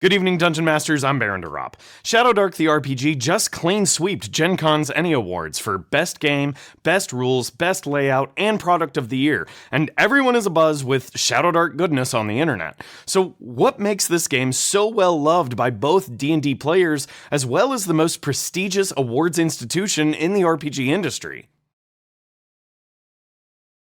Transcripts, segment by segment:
Good evening, Dungeon Masters. I'm Baron de Ropp. Shadowdark the RPG just clean-sweeped Gen Con's ENNIE Awards for Best Game, Best Rules, Best Layout, and Product of the Year, and everyone is abuzz with Shadowdark goodness on the internet. So what makes this game so well loved by both D&D players, as well as the most prestigious awards institution in the RPG industry?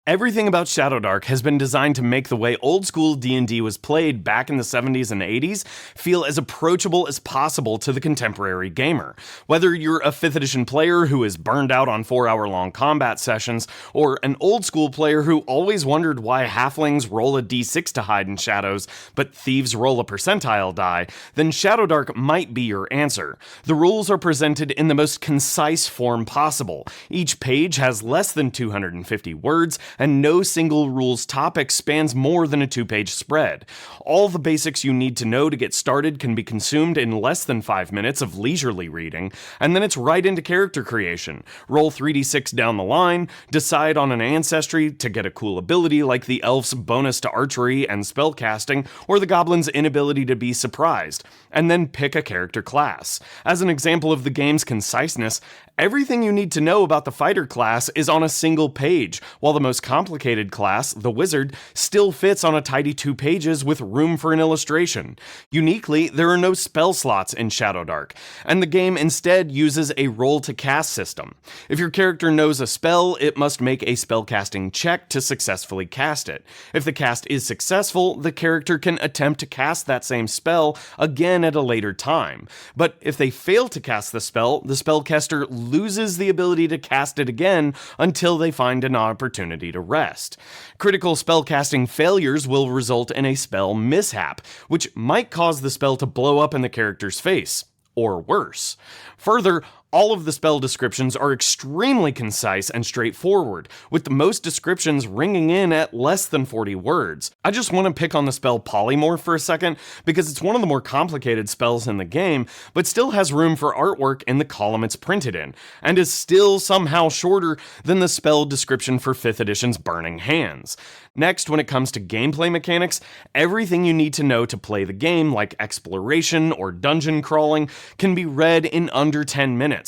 Everything about Shadowdark has been designed to make the way old-school D&D was played back in the 70s and 80s feel as approachable as possible to the contemporary gamer. Whether you're a 5th edition player who is burned out on 4-hour-long combat sessions, or an old-school player who always wondered why halflings roll a d6 to hide in shadows, but thieves roll a percentile die, then Shadowdark might be your answer. The rules are presented in the most concise form possible. Each page has less than 250 words, and no single rules topic spans more than a 2-page spread. All the basics you need to know to get started can be consumed in less than 5 minutes of leisurely reading, and then it's right into character creation. Roll 3d6 down the line, decide on an ancestry to get a cool ability like the elf's bonus to archery and spellcasting, or the goblin's inability to be surprised, and then pick a character class. As an example of the game's conciseness, everything you need to know about the fighter class is on a single page, while the most complicated class, the wizard, still fits on a tidy 2 pages with room for an illustration. Uniquely, there are no spell slots in Shadowdark, and the game instead uses a roll to cast system. If your character knows a spell, it must make a spellcasting check to successfully cast it. If the cast is successful, the character can attempt to cast that same spell again at a later time. But if they fail to cast the spellcaster loses the ability to cast it again until they find an opportunity to rest. Critical spellcasting failures will result in a spell mishap, which might cause the spell to blow up in the character's face, or worse. Further, all of the spell descriptions are extremely concise and straightforward, with the most descriptions ringing in at less than 40 words. I just want to pick on the spell Polymorph for a second, because it's one of the more complicated spells in the game, but still has room for artwork in the column it's printed in, and is still somehow shorter than the spell description for 5th edition's Burning Hands. Next, when it comes to gameplay mechanics, everything you need to know to play the game, like exploration or dungeon crawling, can be read in under 10 minutes.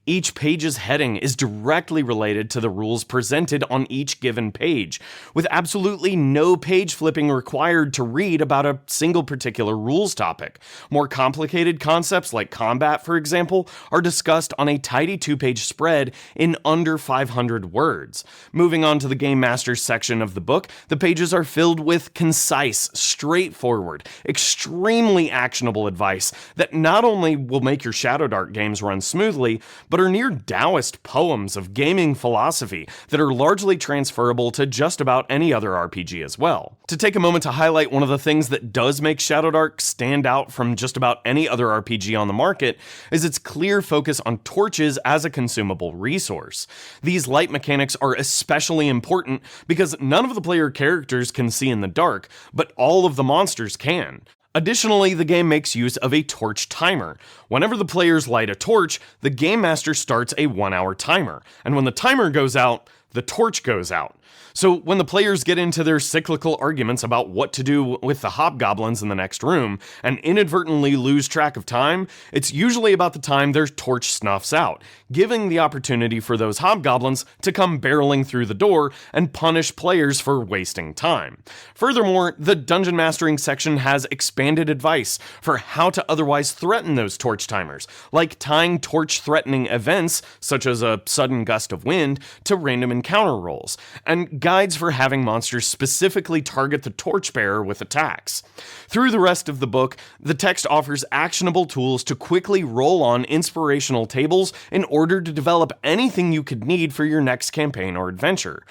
Each page's heading is directly related to the rules presented on each given page, with absolutely no page flipping required to read about a single particular rules topic. More complicated concepts like combat, for example, are discussed on a tidy 2-page spread in under 500 words. Moving on to the Game Master's section of the book, the pages are filled with concise, straightforward, extremely actionable advice that not only will make your Shadowdark games run smoothly, but are near Taoist poems of gaming philosophy that are largely transferable to just about any other RPG as well. To take a moment to highlight one of the things that does make Shadowdark stand out from just about any other RPG on the market is its clear focus on torches as a consumable resource. These light mechanics are especially important because none of the player characters can see in the dark, but all of the monsters can. Additionally, the game makes use of a torch timer. Whenever the players light a torch, the Game Master starts a 1-hour timer, and when the timer goes out, the torch goes out. So when the players get into their cyclical arguments about what to do with the hobgoblins in the next room and inadvertently lose track of time, it's usually about the time their torch snuffs out, giving the opportunity for those hobgoblins to come barreling through the door and punish players for wasting time. Furthermore, the dungeon mastering section has expanded advice for how to otherwise threaten those torch timers, like tying torch-threatening events, such as a sudden gust of wind, to random encounter rolls, and guides for having monsters specifically target the torchbearer with attacks. Through the rest of the book, the text offers actionable tools to quickly roll on inspirational tables in order to develop anything you could need for your next campaign or adventure.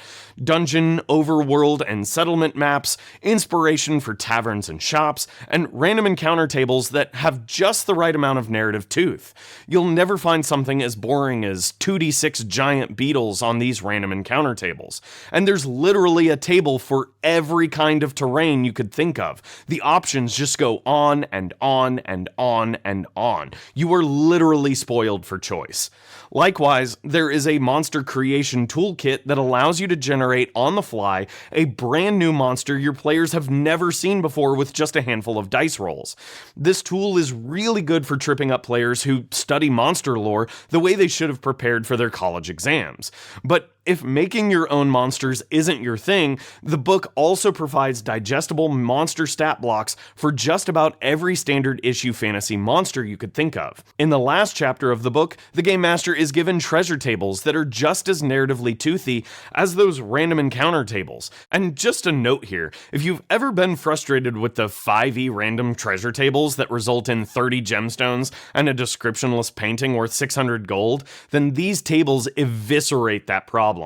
Dungeon, overworld, and settlement maps, inspiration for taverns and shops, and random encounter tables that have just the right amount of narrative tooth. You'll never find something as boring as 2d6 giant beetles on these random encounter tables. And and there's literally a table for every kind of terrain you could think of. The options just go on and on and on and on. You are literally spoiled for choice. Likewise, there is a monster creation toolkit that allows you to generate on the fly a brand new monster your players have never seen before with just a handful of dice rolls. This tool is really good for tripping up players who study monster lore the way they should have prepared for their college exams. But if making your own monsters isn't your thing, the book also provides digestible monster stat blocks for just about every standard issue fantasy monster you could think of. In the last chapter of the book, the Game Master is given treasure tables that are just as narratively toothy as those random encounter tables. And just a note here, if you've ever been frustrated with the 5e random treasure tables that result in 30 gemstones and a descriptionless painting worth 600 gold, then these tables eviscerate that problem.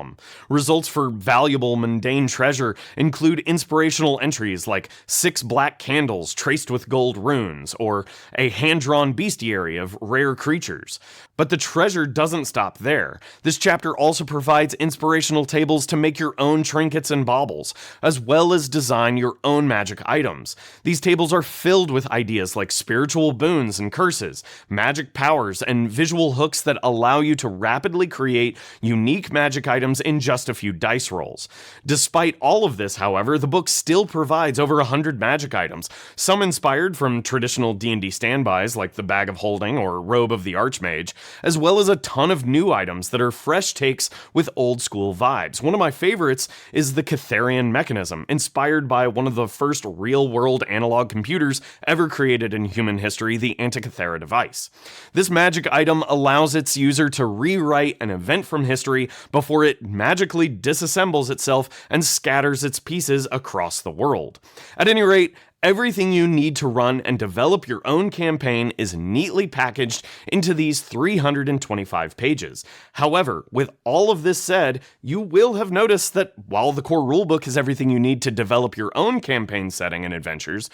Results for valuable mundane treasure include inspirational entries like 6 black candles traced with gold runes, or a hand-drawn bestiary of rare creatures. But the treasure doesn't stop there. This chapter also provides inspirational tables to make your own trinkets and baubles, as well as design your own magic items. These tables are filled with ideas like spiritual boons and curses, magic powers, and visual hooks that allow you to rapidly create unique magic items in just a few dice rolls. Despite all of this, however, the book still provides over 100 magic items, some inspired from traditional D&D standbys like the Bag of Holding or Robe of the Archmage, as well as a ton of new items that are fresh takes with old school vibes. One of my favorites is the Catharian mechanism, inspired by one of the first real-world analog computers ever created in human history, the Antikythera device. This magic item allows its user to rewrite an event from history before it magically disassembles itself and scatters its pieces across the world. At any rate, everything you need to run and develop your own campaign is neatly packaged into these 325 pages. However, with all of this said, you will have noticed that while the core rulebook is everything you need to develop your own campaign setting and adventures,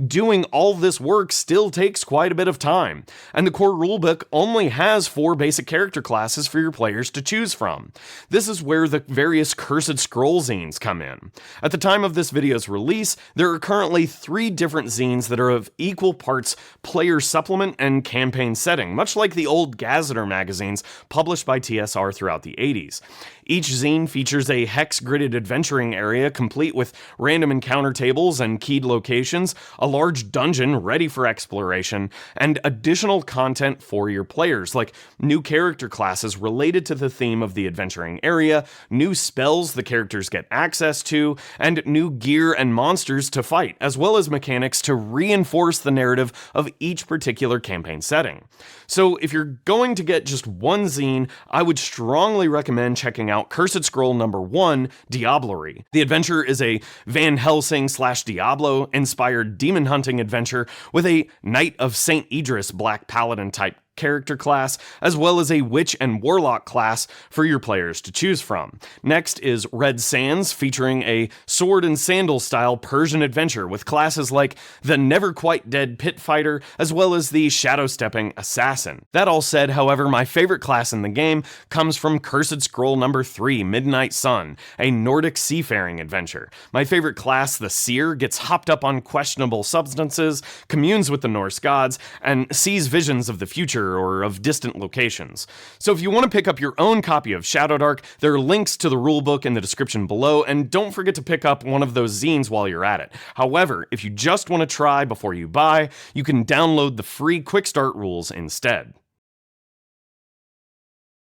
doing all this work still takes quite a bit of time, and the core rulebook only has 4 basic character classes for your players to choose from. This is where the various Cursed Scroll zines come in. At the time of this video's release, there are currently 3 different zines that are of equal parts player supplement and campaign setting, much like the old Gazeter magazines published by TSR throughout the 80s. Each zine features a hex-gridded adventuring area complete with random encounter tables and keyed locations, a large dungeon ready for exploration, and additional content for your players, like new character classes related to the theme of the adventuring area, new spells the characters get access to, and new gear and monsters to fight, as well as mechanics to reinforce the narrative of each particular campaign setting. So if you're going to get just one zine, I would strongly recommend checking out Cursed Scroll number 1, Diablerie. The adventure is a Van Helsing / Diablo inspired demon hunting adventure with a Knight of St. Idris Black Paladin type character class, as well as a Witch and Warlock class for your players to choose from. Next is Red Sands, featuring a sword and sandal style Persian adventure with classes like the Never Quite Dead Pit Fighter, as well as the Shadow Stepping Assassin. That all said, however, my favorite class in the game comes from Cursed Scroll number 3, Midnight Sun, a Nordic seafaring adventure. My favorite class, the Seer, gets hopped up on questionable substances, communes with the Norse gods, and sees visions of the future or of distant locations. So if you want to pick up your own copy of Shadowdark, there are links to the rulebook in the description below, and don't forget to pick up one of those zines while you're at it. However, if you just want to try before you buy, you can download the free Quick Start rules instead.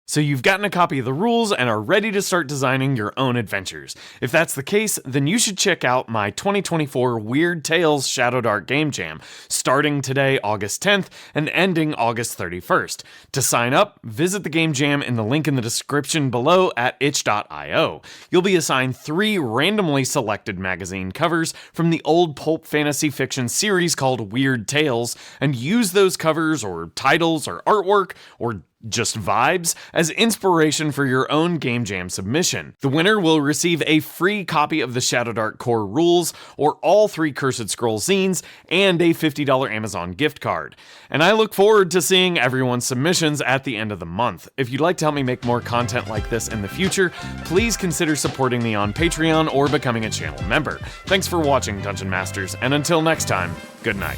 So you've gotten a copy of the rules and are ready to start designing your own adventures. If that's the case, then you should check out my 2024 Weird Tales Shadowdark Game Jam, starting today, August 10th, and ending August 31st. To sign up, visit the Game Jam in the link in the description below at itch.io. You'll be assigned 3 randomly selected magazine covers from the old pulp fantasy fiction series called Weird Tales, and use those covers or titles or artwork or just vibes, as inspiration for your own Game Jam submission. The winner will receive a free copy of the Shadowdark core rules, or all 3 Cursed Scroll zines, and a $50 Amazon gift card. And I look forward to seeing everyone's submissions at the end of the month. If you'd like to help me make more content like this in the future, please consider supporting me on Patreon or becoming a channel member. Thanks for watching, Dungeon Masters, and until next time, good night.